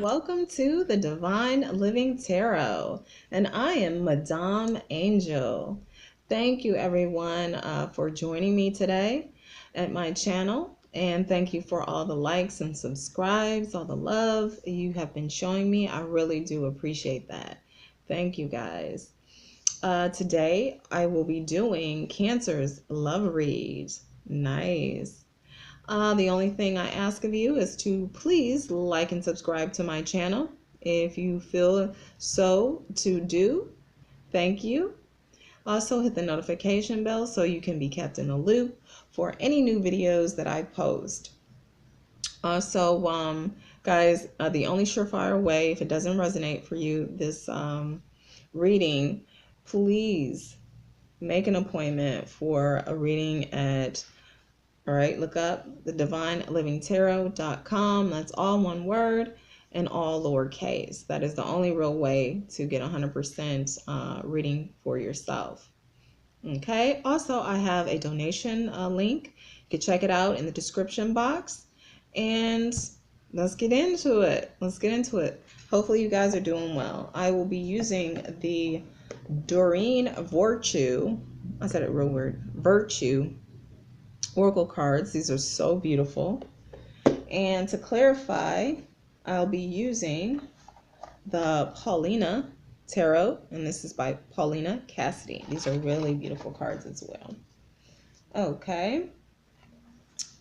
welcome to the Divine Living Tarot, and I am Madame Angel. Thank you everyone for joining me today at my channel, and thank you for all the likes and subscribes, all the love you have been showing me. I really do appreciate that. Thank you guys. Today I will be doing Cancer's love read. Nice. The only thing I ask of you is to please like and subscribe to my channel if you feel so to do. Thank you. Also hit the notification bell so you can be kept in the loop for any new videos that I post. Also, guys, the only surefire way, if it doesn't resonate for you, this reading, please make an appointment for a reading at look up the divinelivingtarot.com. That's all one word and all lowercase. That is the only real way to get 100% reading for yourself. Okay. Also, I have a donation link. You can check it out in the description box. And let's get into it. Hopefully you guys are doing well. I will be using the Doreen Virtue. I said it real weird. Virtue Oracle cards. These are so beautiful. And to clarify, I'll be using the Paulina Tarot, and this is by Paulina Cassidy. These are really beautiful cards as well. Okay.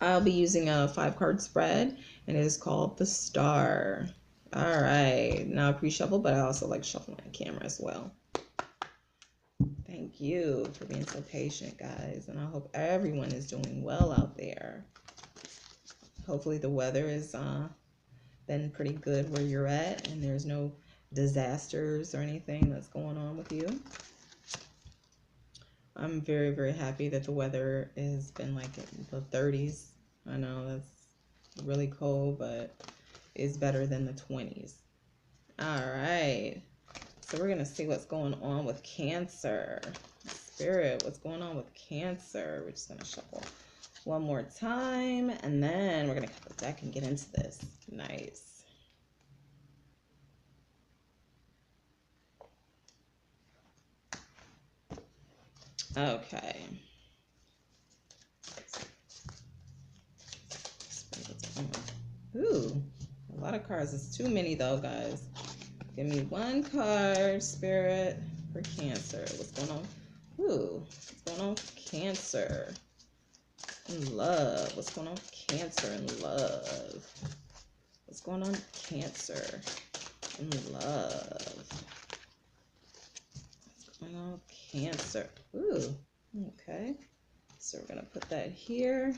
I'll be using a 5-card spread, and it is called the Star. All right. Now I pre-shuffle, but I also like shuffling my camera as well. Thank you for being so patient, guys. And I hope everyone is doing well out there. Hopefully the weather has been pretty good where you're at and there's no disasters or anything that's going on with you. I'm very, very happy that the weather has been like in the 30s. I know that's really cold, but it's better than the 20s. All right. So we're going to see what's going on with Cancer. Spirit, what's going on with Cancer? We're just going to shuffle one more time, and then we're going to cut the deck and get into this. Nice. Okay. Ooh, a lot of cards. It's too many though, guys. Give me one card, Spirit, for Cancer. What's going on? Ooh, what's going on with Cancer? In love. What's going on with Cancer in love? What's going on with Cancer in love? What's going on with Cancer? Ooh, okay. So we're going to put that here.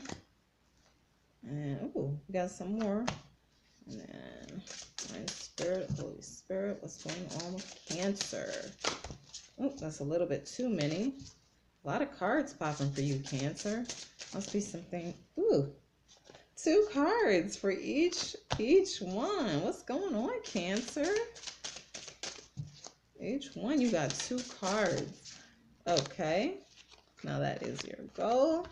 And, ooh, we got some more. And then, my Spirit, Holy Spirit, what's going on with Cancer? Oh, that's a little bit too many. A lot of cards popping for you, Cancer. Must be something. Ooh, 2 cards for each one. What's going on, Cancer? Each one, you got 2 cards. Okay. Now that is your goal.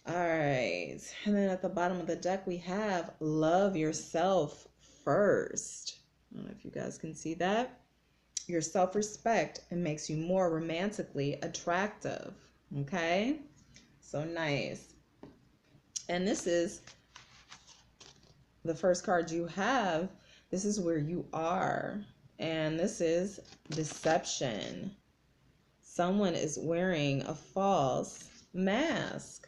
All right. And then at the bottom of the deck, we have love yourself first. I don't know if you guys can see that. Your self-respect, it makes you more romantically attractive. Okay. So nice. And this is the first card you have. This is where you are. And this is deception. Someone is wearing a false mask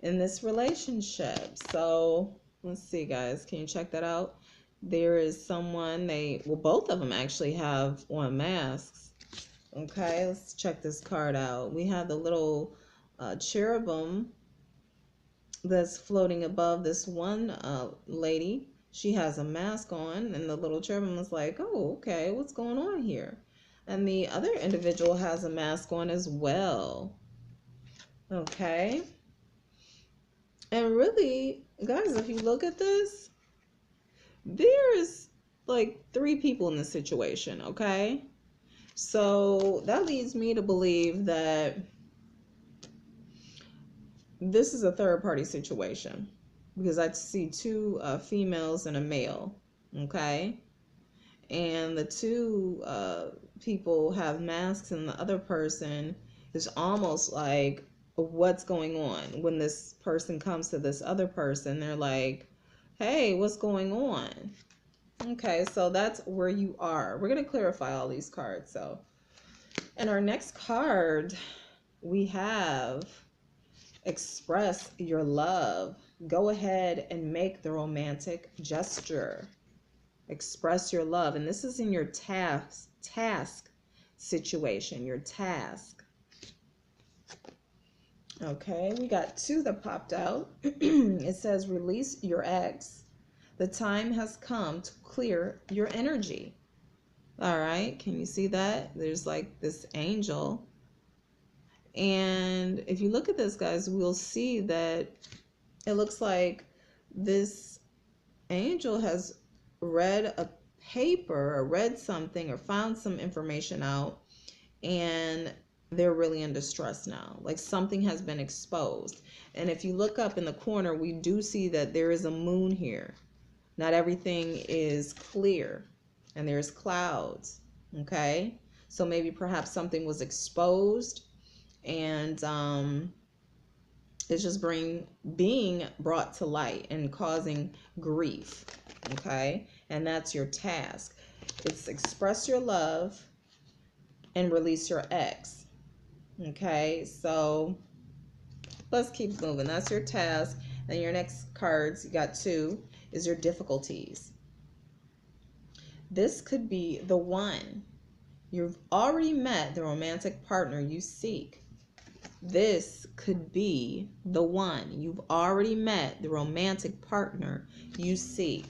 in this relationship. So let's see, guys. Can you check that out? There is someone, both of them actually have on masks. Okay, let's check this card out. We have the little cherubim that's floating above this one lady. She has a mask on, and the little cherubim is like, oh, okay, what's going on here? And the other individual has a mask on as well. Okay. And really, guys, if you look at this, there's like 3 people in this situation, okay? So that leads me to believe that this is a third party situation, because I see 2 females and a male. Okay. And the two people have masks, and the other person is almost like, what's going on? When this person comes to this other person, they're like, hey, what's going on? Okay, so that's where you are. We're going to clarify all these cards. So, and our next card, we have express your love. Go ahead and make the romantic gesture. Express your love. And this is in your task situation, your task. Okay, we got two that popped out. It says, release your ex. The time has come to clear your energy. All right, can you see that? There's like this angel. And if you look at this, guys, we'll see that it looks like this angel has read a paper or read something or found some information out, and they're really in distress now. Like something has been exposed. And if you look up in the corner, we do see that there is a moon here. Not everything is clear, and there's clouds. Okay, so maybe perhaps something was exposed, and it's just being brought to light and causing grief. Okay, and that's your task. It's express your love and release your ex. Okay, so let's keep moving. That's your task. And your next cards, you got two, is your difficulties. This could be the one. You've already met the romantic partner you seek. This could be the one. You've already met the romantic partner you seek.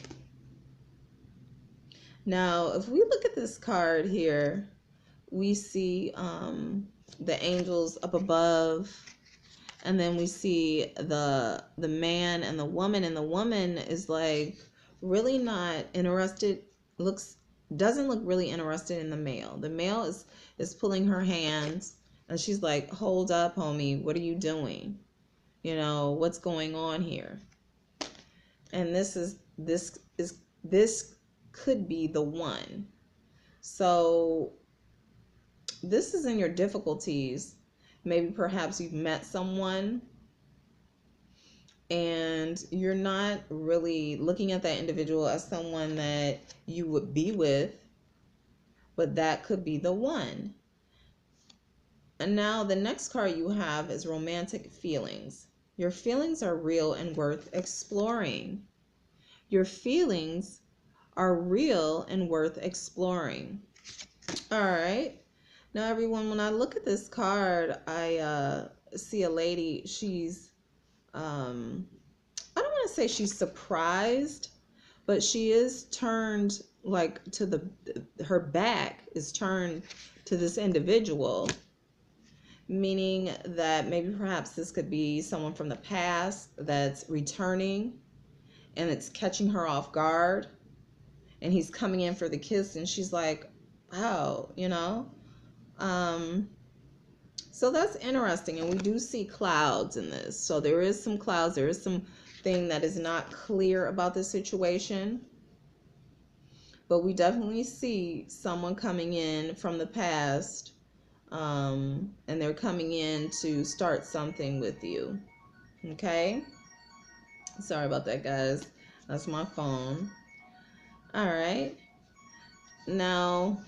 Now, if we look at this card here, we see the angels up above, and then we see the man and the woman, and the woman is like really not interested, doesn't look really interested in the male. The male is pulling her hands, and she's like, hold up, homie, what are you doing? You know, what's going on here? And this could be the one. So this is in your difficulties. Maybe perhaps you've met someone and you're not really looking at that individual as someone that you would be with, but that could be the one. And now the next card you have is romantic feelings. Your feelings are real and worth exploring. Your feelings are real and worth exploring. All right. Now, everyone, when I look at this card, I see a lady. She's, I don't want to say she's surprised, but she is turned like to her back is turned to this individual, meaning that maybe perhaps this could be someone from the past that's returning, and it's catching her off guard, and he's coming in for the kiss, and she's like, wow, you know. So that's interesting, and we do see clouds in this. So there is some clouds, there is some thing that is not clear about the situation, but we definitely see someone coming in from the past, and they're coming in to start something with you. Okay, sorry about that, guys, that's my phone. All right, now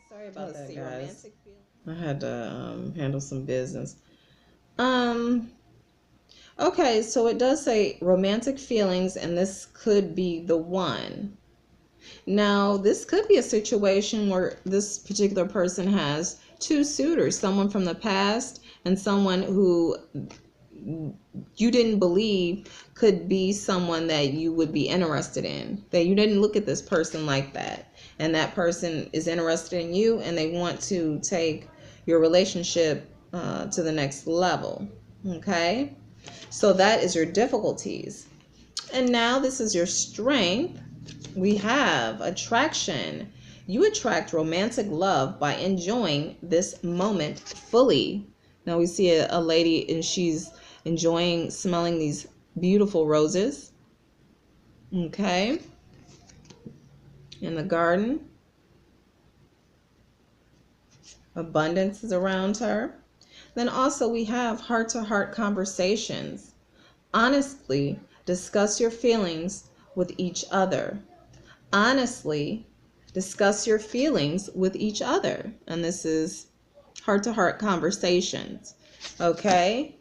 sorry about that, guys. I had to handle some business. Okay, so it does say romantic feelings, and this could be the one. Now, this could be a situation where this particular person has two suitors, someone from the past and someone who you didn't believe could be someone that you would be interested in. That you didn't look at this person like that. And that person is interested in you, and they want to take your relationship to the next level. Okay? So that is your difficulties. And now this is your strength. We have attraction. You attract romantic love by enjoying this moment fully. Now we see a lady, and she's enjoying smelling these beautiful roses. Okay. in the garden. Abundance is around her. Then also we have heart-to-heart conversations. Honestly, discuss your feelings with each other. Honestly, discuss your feelings with each other. And this is heart-to-heart conversations. Okay?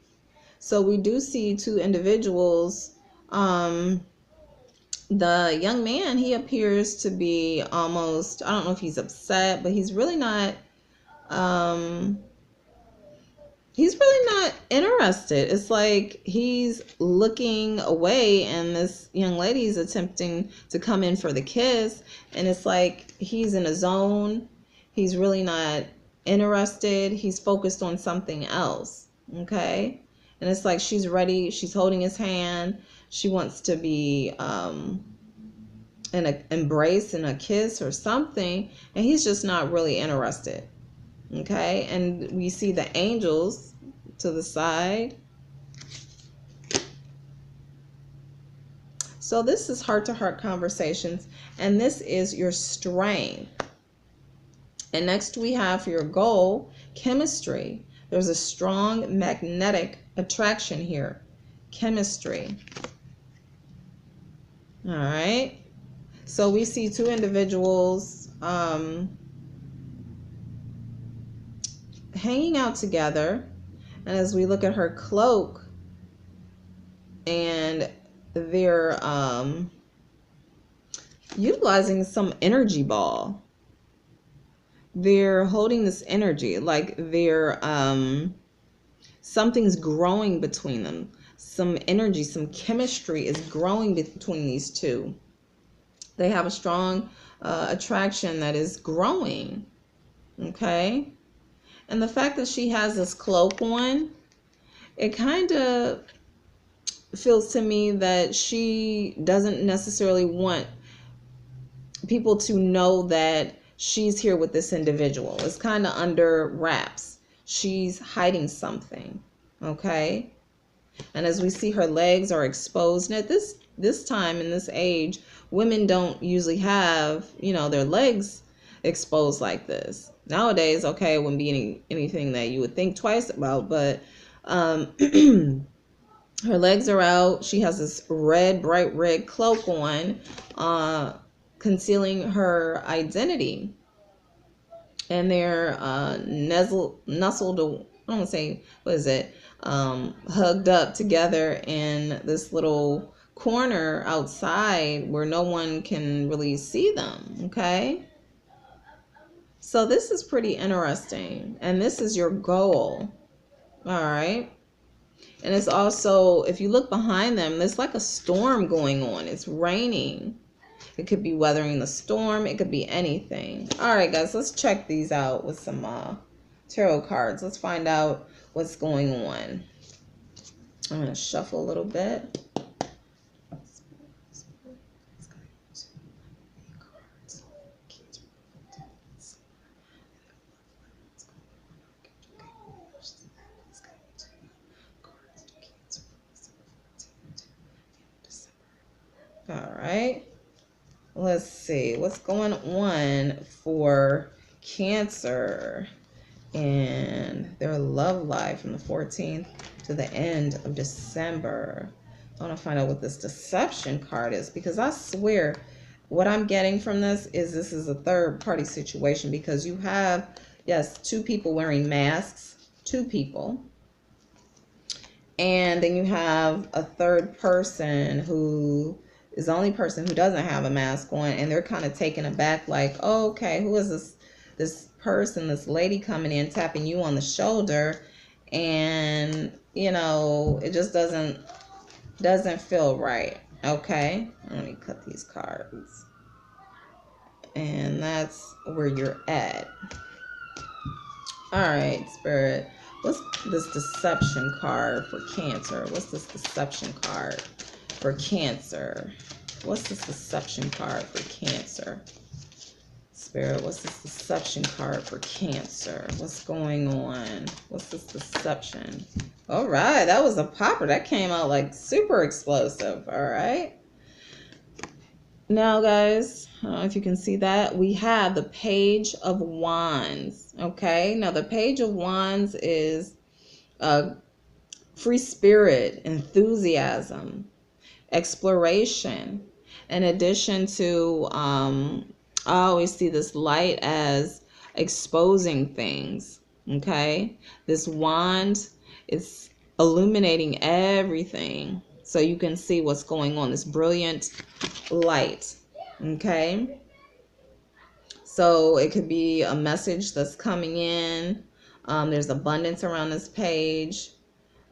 So we do see two individuals. The young man, he appears to be almost, I don't know if he's upset, but he's really not interested. It's like he's looking away, and this young lady is attempting to come in for the kiss, and it's like he's in a zone. He's really not interested. He's focused on something else. Okay? And it's like she's ready. She's holding his hand. She wants to be in an embrace and a kiss or something, and he's just not really interested. Okay? And we see the angels to the side. So this is heart-to-heart conversations, and this is your strength. And next we have for your goal, chemistry. There's a strong magnetic attraction here. Chemistry. All right. So we see two individuals hanging out together. And as we look at her cloak, and they're utilizing some energy ball. They're holding this energy, like they're something's growing between them. Some energy, some chemistry is growing between these two. They have a strong attraction that is growing. Okay? And the fact that she has this cloak on, it kind of feels to me that she doesn't necessarily want people to know that she's here with this individual. It's kind of under wraps. She's hiding something. Okay? And as we see, her legs are exposed. And at this time in this age, women don't usually have, their legs exposed like this. Nowadays, okay, it wouldn't be anything that you would think twice about, but her legs are out. She has this bright red cloak on, concealing her identity. And they're nestled, I don't want to say, what is it? Hugged up together in this little corner outside where no one can really see them. Okay? So this is pretty interesting. And this is your goal. All right? And it's also, if you look behind them, there's like a storm going on. It's raining. It could be weathering the storm. It could be anything. All right, guys, let's check these out with some tarot cards. Let's find out what's going on. I'm going to shuffle a little bit. All right. Let's see what's going on for Cancer and their love life from the 14th to the end of December. I want to find out what this deception card is, because I swear what I'm getting from this is a third party situation, because you have, yes, two people wearing masks, two people. And then you have a third person who is the only person who doesn't have a mask on, and they're kind of taken aback, like, oh, okay, who is this person, this lady coming in, tapping you on the shoulder, and it just doesn't feel right. Okay, let me cut these cards, and that's where you're at. All right, Spirit, what's this deception card for Cancer? What's this deception card for Cancer? What's this deception card for Cancer? Spirit, what's this deception card for Cancer? What's going on? What's this deception? All right, that was a popper. That came out like super explosive. All right. Now, guys, I don't know if you can see that. We have the Page of Wands. Okay. Now, the Page of Wands is free spirit, enthusiasm, exploration. In addition to, I always see this light as exposing things. Okay. This wand is illuminating everything so you can see what's going on. This brilliant light. Okay. So it could be a message that's coming in. There's abundance around this page.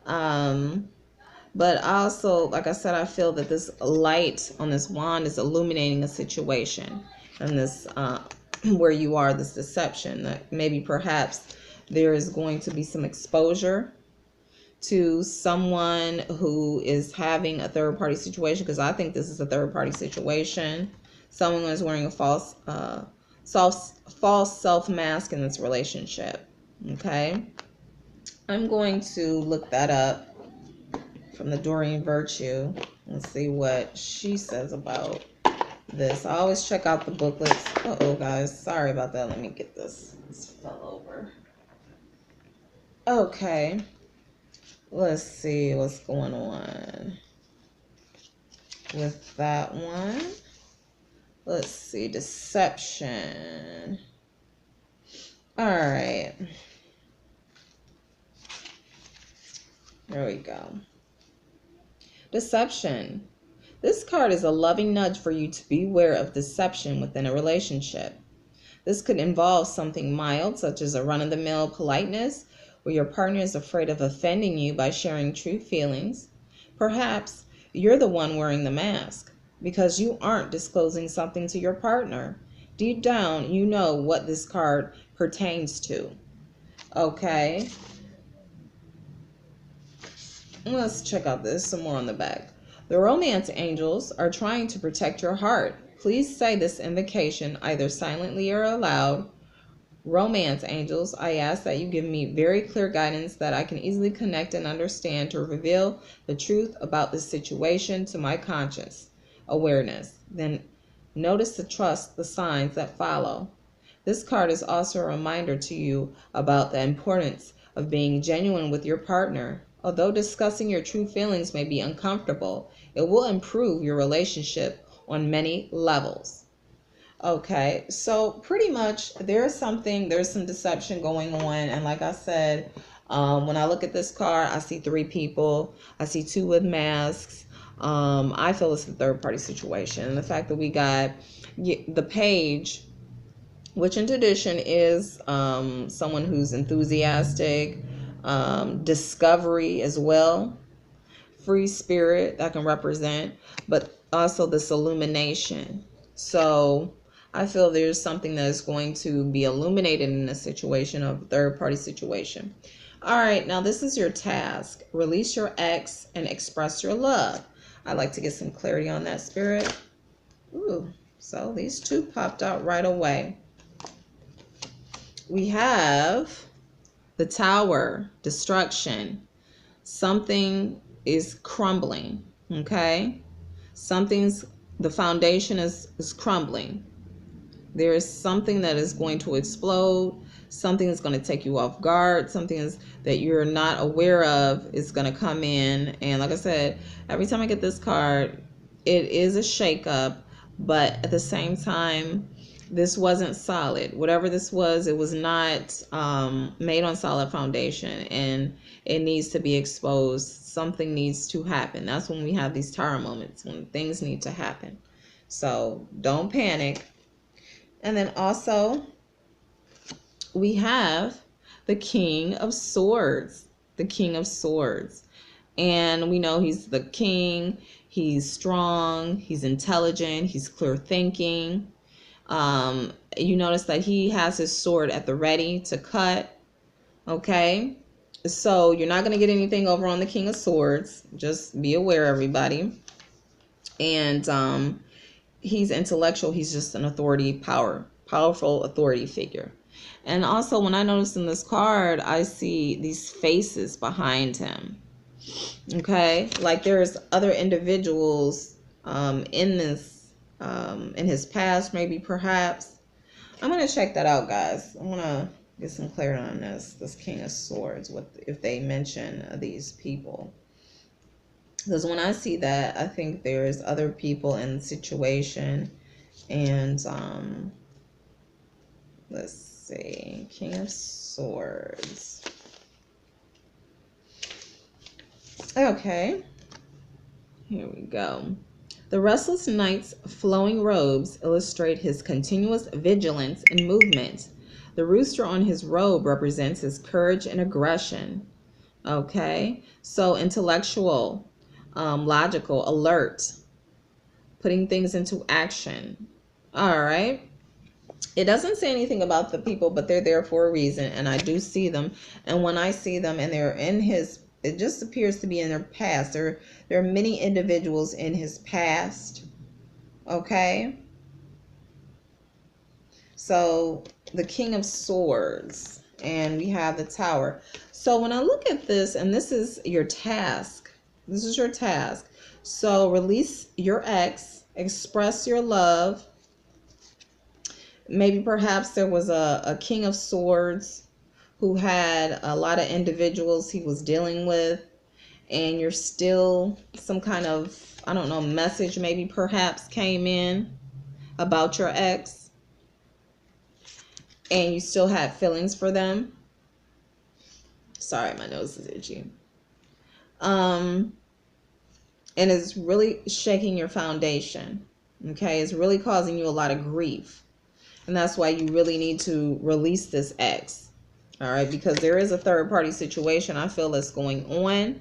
But also, like I said, I feel that this light on this wand is illuminating a situation. And this, where you are, this deception, that maybe perhaps there is going to be some exposure to someone who is having a third party situation, because I think this is a third party situation. Someone is wearing a false self mask in this relationship. Okay, I'm going to look that up from the Doreen Virtue and see what she says about this. I always check out the booklets. Uh-oh, guys, sorry about that. Let me get this. This fell over. Okay. Let's see what's going on with that one. Let's see. Deception. All right. There we go. Deception. This card is a loving nudge for you to beware of deception within a relationship. This could involve something mild, such as a run-of-the-mill politeness, where your partner is afraid of offending you by sharing true feelings. Perhaps you're the one wearing the mask because you aren't disclosing something to your partner. Deep down, you know what this card pertains to. Okay. Let's check out this some more on the back. The romance angels are trying to protect your heart. Please say this invocation either silently or aloud. Romance angels, I ask that you give me very clear guidance that I can easily connect and understand to reveal the truth about this situation to my conscious awareness. Then notice to trust the signs that follow. This card is also a reminder to you about the importance of being genuine with your partner. Although discussing your true feelings may be uncomfortable, it will improve your relationship on many levels. Okay, so pretty much there's some deception going on. And like I said, when I look at this card, I see 3 people. I see 2 with masks. I feel it's a third party situation. And the fact that we got the page, which in tradition is someone who's enthusiastic, discovery as well, free spirit that can represent, but also this illumination. So I feel there's something that is going to be illuminated in a situation of a third party situation. All right, now this is your task. Release your ex and express your love. I'd like to get some clarity on that, Spirit. Ooh, so these 2 popped out right away. We have the Tower, destruction. Something is crumbling, okay? The foundation is crumbling. There is something that is going to explode. Something is going to take you off guard. Something that you're not aware of is going to come in. And like I said, every time I get this card, it is a shakeup, but at the same time, this wasn't solid. Whatever this was, it was not made on solid foundation, and it needs to be exposed. Something needs to happen. That's when we have these Tower moments, when things need to happen. So don't panic. And then also, we have the King of Swords. The King of Swords. And we know he's the king. He's strong. He's intelligent. He's clear thinking. You notice that he has his sword at the ready to cut. Okay. So you're not going to get anything over on the King of Swords. Just be aware, everybody. And he's intellectual. He's just an powerful authority figure. And also, when I notice in this card, I see these faces behind him. Okay, like there's other individuals in this in his past, maybe perhaps. I'm going to check that out, guys. I want to get some clarity on this King of Swords, what if they mention these people. Because when I see that, I think there's other people in the situation. And let's see, King of Swords. Okay, here we go. The restless knight's flowing robes illustrate his continuous vigilance and movement. The rooster on his robe represents his courage and aggression. Okay, so intellectual, logical, alert, putting things into action. All right. It doesn't say anything about the people, but they're there for a reason, and I do see them. And when I see them and they're in his, it just appears to be in their past. There are many individuals in his past. Okay. So the King of Swords, and we have the Tower. So when I look at this, and this is your task. This is your task. So release your ex, express your love. Maybe perhaps there was a King of Swords who had a lot of individuals he was dealing with, and you're still some kind of, I don't know, message maybe perhaps came in about your ex, and you still had feelings for them. Sorry, my nose is itchy. And it's really shaking your foundation. Okay, it's really causing you a lot of grief. And that's why you really need to release this ex. All right, because there is a third party situation I feel that's going on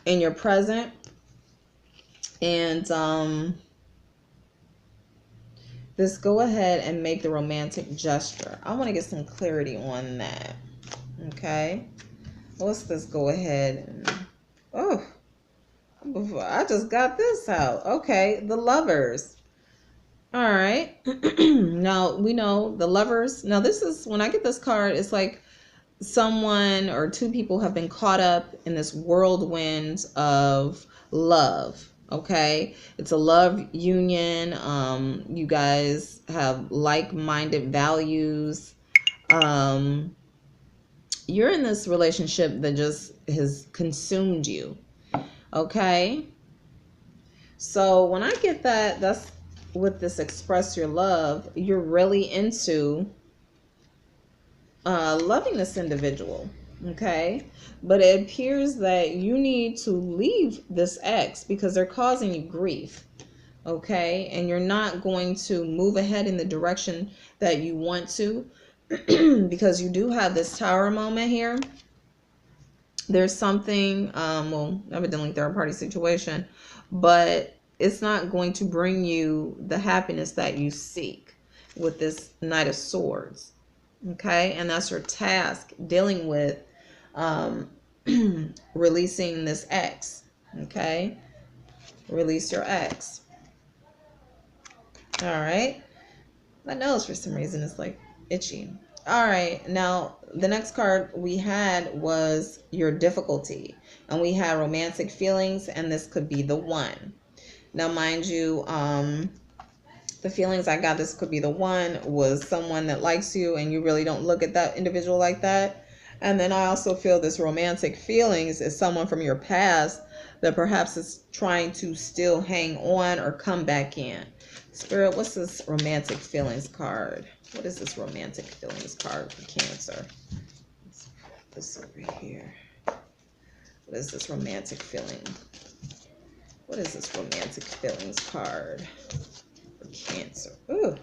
in your present. And this, go ahead and make the romantic gesture. I want to get some clarity on that. Okay. What's this? Go ahead and, oh, I just got this out. Okay, the Lovers. All right. Now we know the Lovers. Now this is, when I get this card, it's like someone or two people have been caught up in this whirlwind of love. Okay, it's a love union. You guys have like-minded values. You're in this relationship that just has consumed you. Okay, so when I get that, that's with this express your love, you're really into loving this individual. Okay, but it appears that you need to leave this ex because they're causing you grief. Okay, and you're not going to move ahead in the direction that you want to because you do have this Tower moment here. There's something, well, evidently third party situation, but it's not going to bring you the happiness that you seek with this Knight of Swords. Okay, and that's your task, dealing with releasing this ex. Okay, release your ex. All right, my nose for some reason is like itchy. All right, now the next card we had was your difficulty, and we had romantic feelings, and this could be the one. Now, mind you, the feelings I got, this could be the one, was someone that likes you and you really don't look at that individual like that. And then I also feel this romantic feelings is someone from your past that perhaps is trying to still hang on or come back in. Spirit, what's this romantic feelings card? What is this romantic feelings card for Cancer? Let's put this over here. What is this romantic feeling? What is this romantic feelings card for Cancer? Ooh.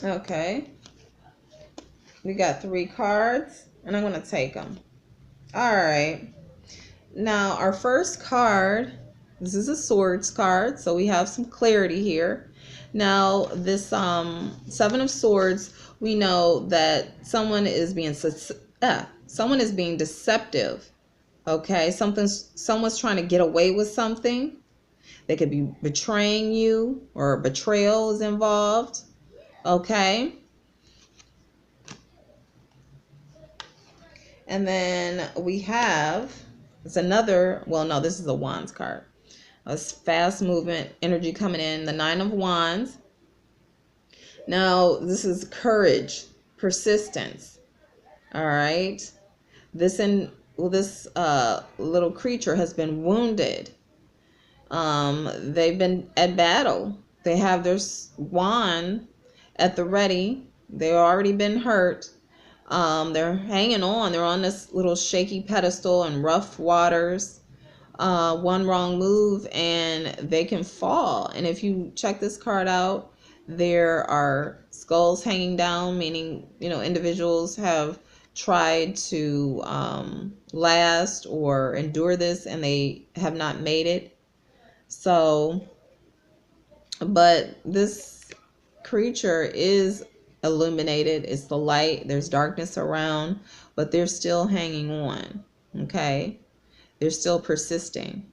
Okay. We got 3 cards, and I'm going to take them. All right. Now, our first card, this is a Swords card, so we have some clarity here. Now, this 7 of Swords, we know that someone is being deceptive. Okay, someone's trying to get away with something. They could be betraying you, or betrayal is involved. Okay. And then we have, it's another, well, no, this is a Wands card. A fast movement energy coming in. The Nine of Wands. Now, this is courage, persistence. All right. This little creature has been wounded. They've been at battle. They have their wand at the ready. They've already been hurt. They're hanging on. They're on this little shaky pedestal in rough waters. One wrong move and they can fall. And if you check this card out, there are skulls hanging down, meaning, individuals have tried to last or endure this and they have not made it. So, but this creature is illuminated. It's the light. There's darkness around, but they're still hanging on. Okay. They're still persisting.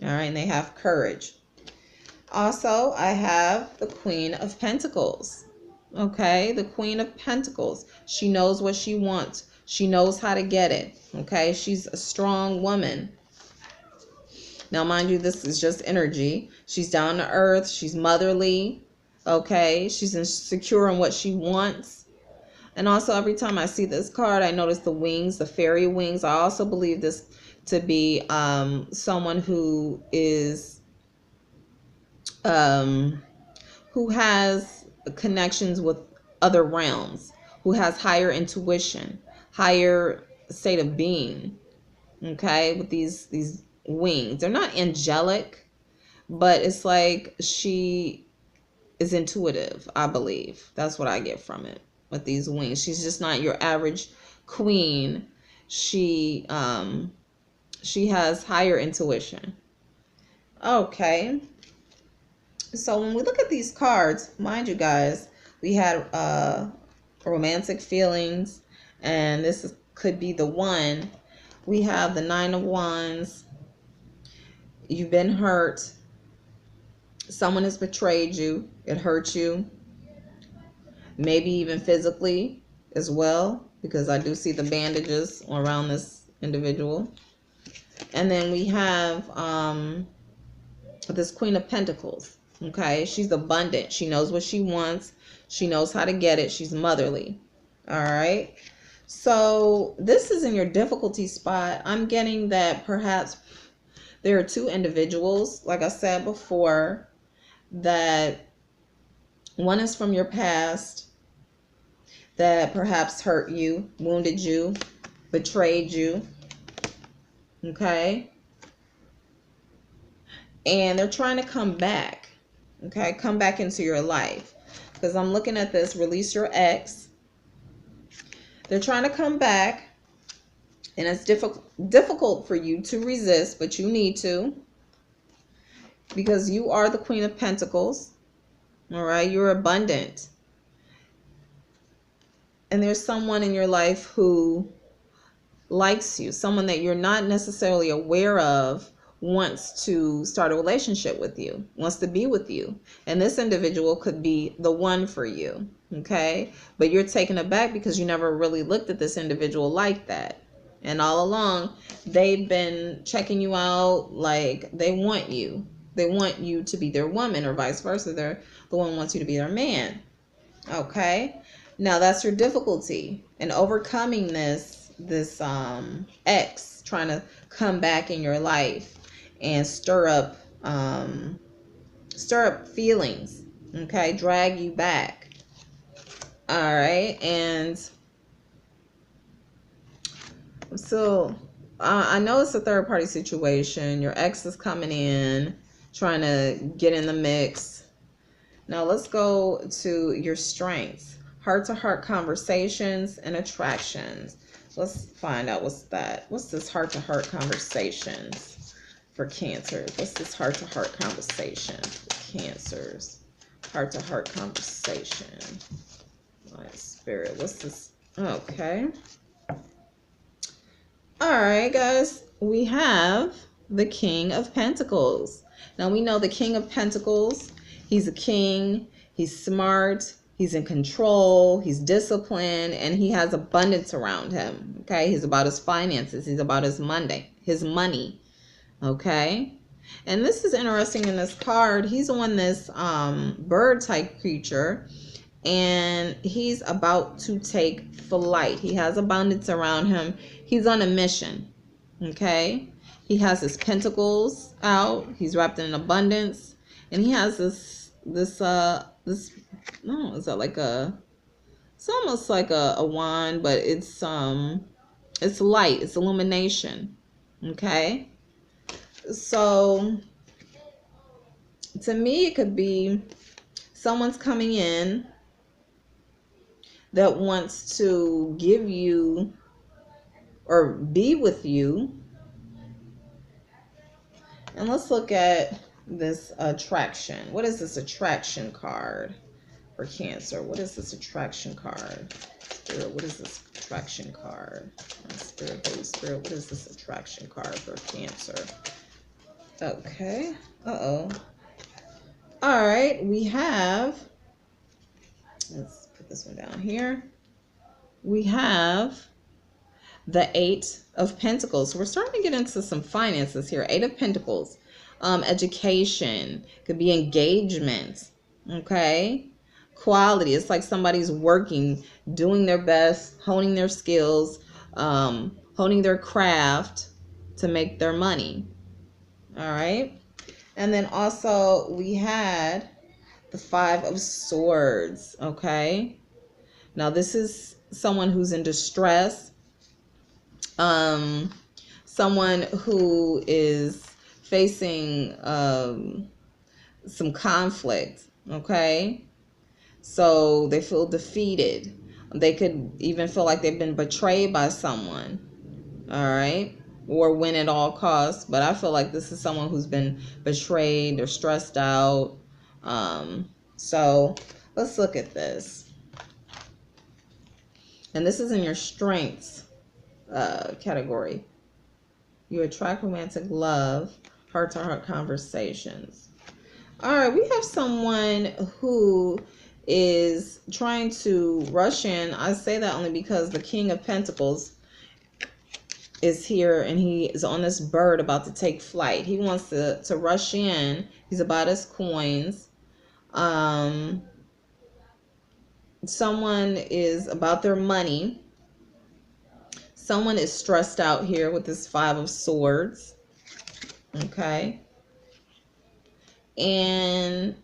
All right. And they have courage. Also, I have the Queen of Pentacles. Okay. The Queen of Pentacles. She knows what she wants. She knows how to get it. Okay. She's a strong woman. Now, mind you, this is just energy. She's down to earth. She's motherly. Okay. She's insecure in what she wants. And also, every time I see this card, I notice the wings, the fairy wings. I also believe this to be someone who is, who has connections with other realms, who has higher intuition, higher state of being. Okay. With these wings. They're not angelic, but it's like she is intuitive, I believe. That's what I get from it with these wings. She's just not your average queen. She has higher intuition. Okay. So when we look at these cards, mind you guys, we had romantic feelings, and this could be the one. We have the Nine of Wands. You've been hurt. Someone has betrayed you. It hurt you. Maybe even physically as well, because I do see the bandages around this individual. And then we have this Queen of Pentacles. Okay, she's abundant. She knows what she wants. She knows how to get it. She's motherly. All right. So this is in your difficulty spot. I'm getting that perhaps there are two individuals, like I said before, that one is from your past that perhaps hurt you, wounded you, betrayed you. Okay. And they're trying to come back. Okay. Come back into your life. Because I'm looking at this, release your ex. They're trying to come back. And it's difficult for you to resist, but you need to. Because you are the Queen of Pentacles. All right. You're abundant. And there's someone in your life who likes you. Someone that you're not necessarily aware of wants to start a relationship with you, wants to be with you. And this individual could be the one for you. Okay. But you're taken aback because you never really looked at this individual like that. And all along, they've been checking you out like they want you. They want you to be their woman, or vice versa. They're the one who wants you to be their man. Okay. Now that's your difficulty in overcoming this ex trying to come back in your life and stir up feelings. Okay. Drag you back. All right. And so I know it's a third party situation. Your ex is coming in, trying to get in the mix. Now let's go to your strengths. Heart-to-heart conversations and attractions. Let's find out what's that. What's this heart-to-heart conversations for Cancers? What's this heart-to-heart conversation for Cancers? Heart-to-heart conversation. My spirit. What's this? Okay. All right, guys. We have the King of Pentacles. Now we know the King of Pentacles. He's a king. He's smart. He's in control. He's disciplined, and he has abundance around him. Okay, he's about his finances. He's about his money. Okay, And this is interesting in this card. He's on this bird type creature, and he's about to take flight. He has abundance around him. He's on a mission. Okay? He has his pentacles out. He's wrapped in abundance. And he has this no, is that like a, it's almost like a wand, but it's light, it's illumination. Okay? So to me, it could be someone's coming in that wants to give you or be with you. And let's look at this attraction. What is this attraction card for Cancer? What is this attraction card? Spirit, what is this attraction card? Spirit, Holy Spirit, what is this attraction card for Cancer? Okay. Uh-oh. All right. We have, let's put this one down here. We have the 8 of Pentacles. So we're starting to get into some finances here. 8 of Pentacles. Education. Could be engagement. Okay. Quality. It's like somebody's working, doing their best, honing their skills, honing their craft to make their money. All right. And then also we had the 5 of Swords. Okay. Now this is someone who's in distress. Someone who is facing some conflict. Okay. So they feel defeated. They could even feel like they've been betrayed by someone. All right. Or win at all costs. But I feel like this is someone who's been betrayed or stressed out. So let's look at this. And this is in your strengths category. You attract romantic love, heart-to-heart conversations. All right, we have someone who is trying to rush in. I say that only because the King of Pentacles is here, and he is on this bird about to take flight. He wants to rush in. He's about his coins. Someone is about their money. Someone is stressed out here with this 5 of Swords. Okay. And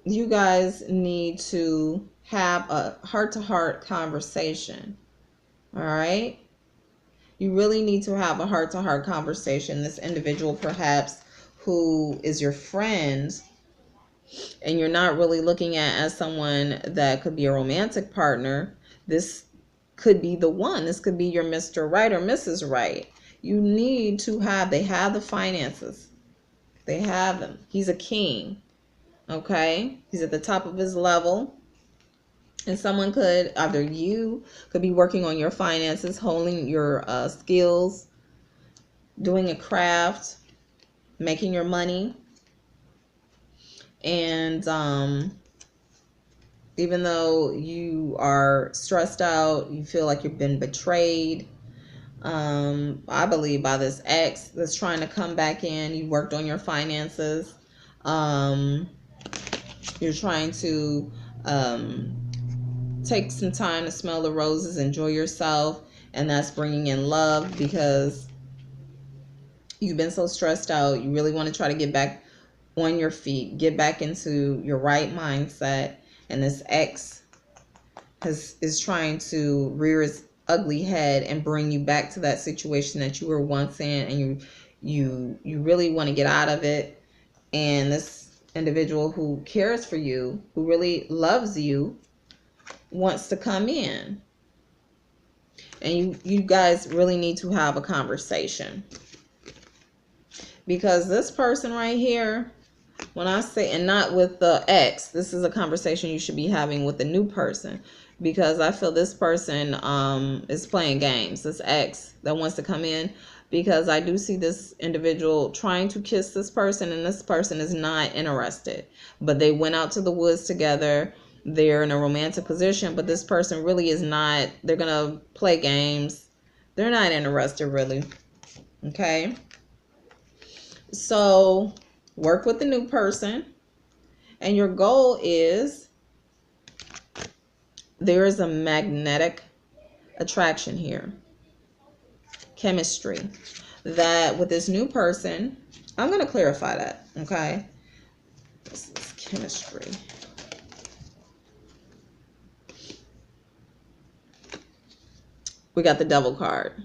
you guys need to have a heart-to-heart conversation. All right. You really need to have a heart-to-heart conversation. This individual perhaps who is your friend and you're not really looking at as someone that could be a romantic partner. This could be the one. This could be your Mr. Right or Mrs. Right. You need to have, they have the finances. They have them. He's a king. Okay. He's at the top of his level. And someone could, either you could be working on your finances, honing your skills, doing a craft, making your money. And even though you are stressed out, you feel like you've been betrayed, I believe by this ex that's trying to come back in. You worked on your finances. You're trying to take some time to smell the roses, enjoy yourself, and that's bringing in love because you've been so stressed out. You really want to try to get back on your feet, get back into your right mindset, and this ex is trying to rear his ugly head and bring you back to that situation that you were once in, and you really want to get out of it. And this individual who cares for you, who really loves you, wants to come in, and you guys really need to have a conversation, because this person right here, when I say, and not with the ex, this is a conversation you should be having with the new person, because I feel this person is playing games, this ex that wants to come in, because I do see this individual trying to kiss this person, and this person is not interested, but they went out to the woods together. They're in a romantic position, but this person really is not. They're going to play games. They're not interested really. Okay. So work with the new person, and your goal is, there is a magnetic attraction here, chemistry, that with this new person, I'm going to clarify that, okay? This is chemistry. We got the Devil card,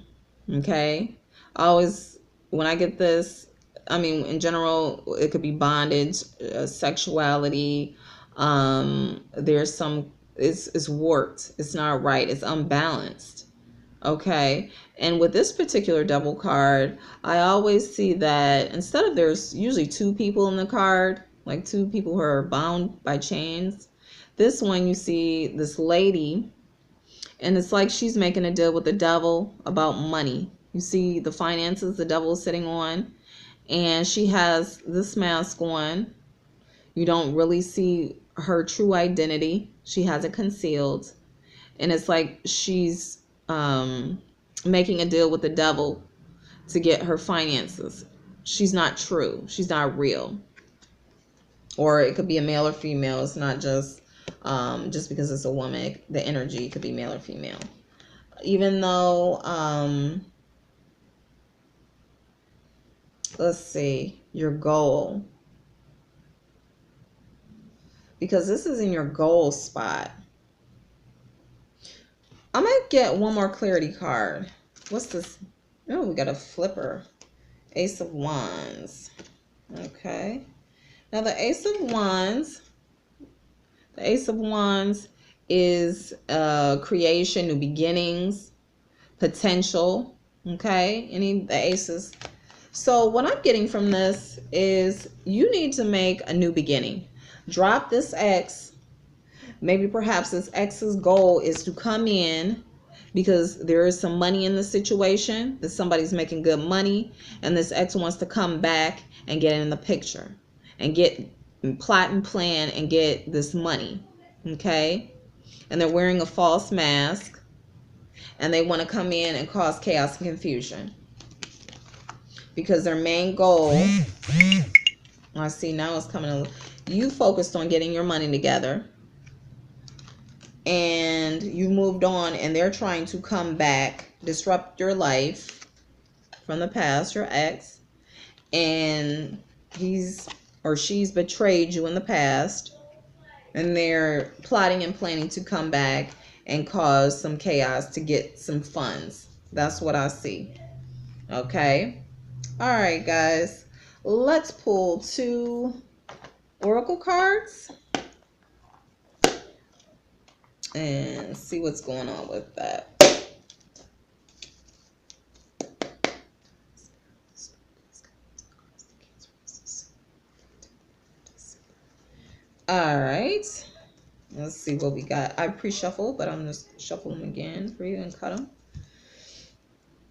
okay? Always, when I get this, I mean, in general, it could be bondage, sexuality. There's some, it's warped. It's not right. It's unbalanced. Okay. And with this particular Devil card, I always see that instead of, there's usually two people in the card, like two people who are bound by chains. This one, you see this lady, and it's like she's making a deal with the devil about money. You see the finances the devil is sitting on, and she has this mask on. You don't really see her true identity. She has it concealed. And it's like she's making a deal with the devil to get her finances. She's not true. She's not real. Or it could be a male or female. It's not just because it's a woman. The energy could be male or female. Even though, let's see, your goal. Because this is in your goal spot. I might get one more clarity card. What's this? Oh, we got a flipper. Ace of Wands. Okay. Now the Ace of Wands. The Ace of Wands is creation, new beginnings, potential. Okay. The aces. So what I'm getting from this is you need to make a new beginning. Drop this ex. Maybe perhaps this ex's goal is to come in because there is some money in the situation, that somebody's making good money, and this ex wants to come back and get in the picture and plot and plan and get this money. Okay? And they're wearing a false mask, and they want to come in and cause chaos and confusion because their main goal, I see now it's coming, you focused on getting your money together. And you moved on, and they're trying to come back, disrupt your life from the past, your ex, and he's or she's betrayed you in the past, and they're plotting and planning to come back and cause some chaos to get some funds. That's what I see. Okay. All right, guys. Let's pull 2 oracle cards and see what's going on with that. All right. Let's see what we got. I pre-shuffle, but I'm just shuffling them again for you and cut them.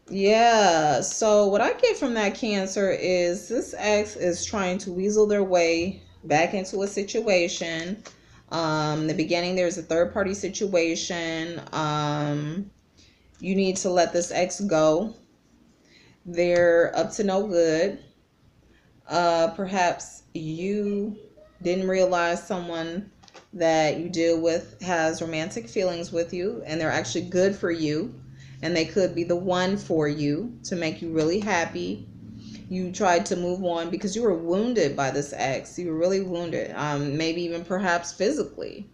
Yeah. So what I get from that, Cancer, is this ex is trying to weasel their way back into a situation. In the beginning, there's a third-party situation. You need to let this ex go. They're up to no good. Perhaps you didn't realize someone that you deal with has romantic feelings with you, and they're actually good for you, and they could be the one for you to make you really happy. You tried to move on because you were wounded by this ex. You were really wounded, maybe even perhaps physically.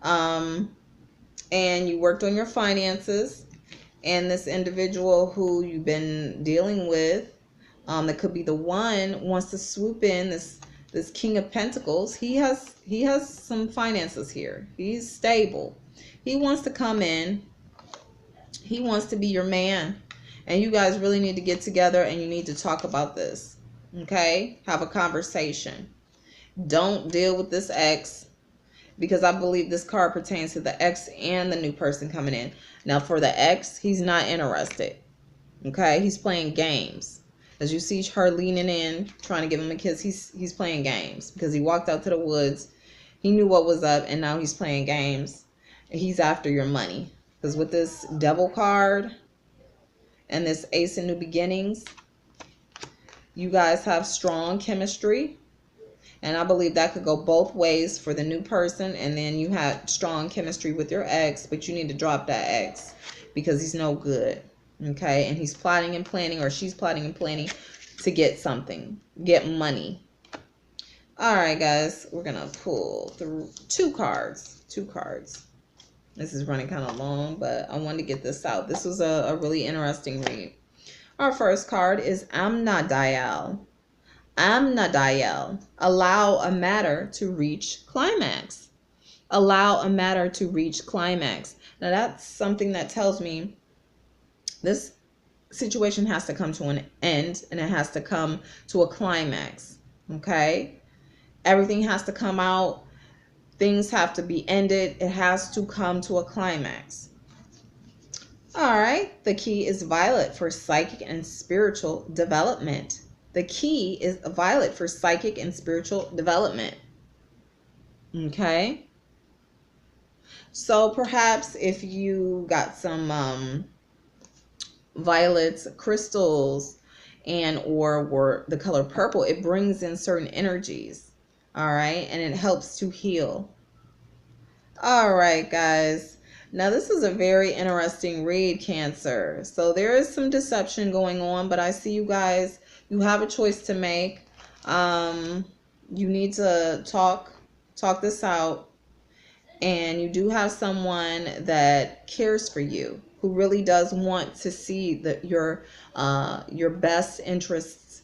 And you worked on your finances. And this individual who you've been dealing with, that could be the one, wants to swoop in. This King of Pentacles. He has some finances here. He's stable. He wants to come in. He wants to be your man. And you guys really need to get together, and you need to talk about this. Okay? Have a conversation. Don't deal with this ex, because I believe this card pertains to the ex and the new person coming in. Now, for the ex, he's not interested. Okay? He's playing games. As you see her leaning in, trying to give him a kiss, he's playing games because he walked out to the woods. He knew what was up, and now he's playing games. He's after your money. Because with this Devil card and this Ace of New Beginnings, you guys have strong chemistry. And I believe that could go both ways for the new person. And then you had strong chemistry with your ex, but you need to drop that ex because he's no good. Okay. And he's plotting and planning, or she's plotting and planning to get something, get money. All right, guys, we're going to pull through two cards. This is running kind of long, but I wanted to get this out. This was a really interesting read. Our first card is AMRA. Allow a matter to reach climax. Allow a matter to reach climax. Now that's something that tells me this situation has to come to an end, and it has to come to a climax. Okay? Everything has to come out. Things have to be ended. It has to come to a climax. All right. The key is violet for psychic and spiritual development. The key is violet for psychic and spiritual development. Okay. So perhaps if you got some violet crystals and or were the color purple, it brings in certain energies. All right. And it helps to heal. All right, guys. Now, this is a very interesting read, Cancer. So there is some deception going on, but I see you guys, you have a choice to make. You need to talk this out. And you do have someone that cares for you, who really does want to see your best interests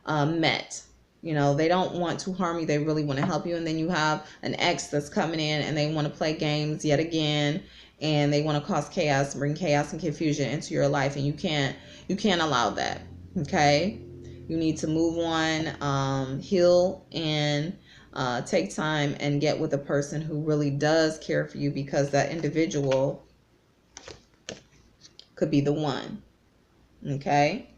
met. You know, they don't want to harm you. They really want to help you. And then you have an ex that's coming in and they want to play games yet again. And they want to cause chaos, bring chaos and confusion into your life. And you can't allow that. Okay. You need to move on, heal, and take time and get with a person who really does care for you, because that individual could be the one. Okay.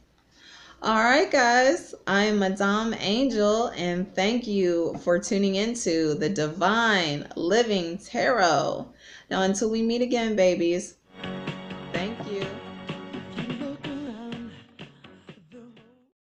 All right, guys, I'm Madame Angel, and thank you for tuning into the Divine Living Tarot. Now, until we meet again, babies,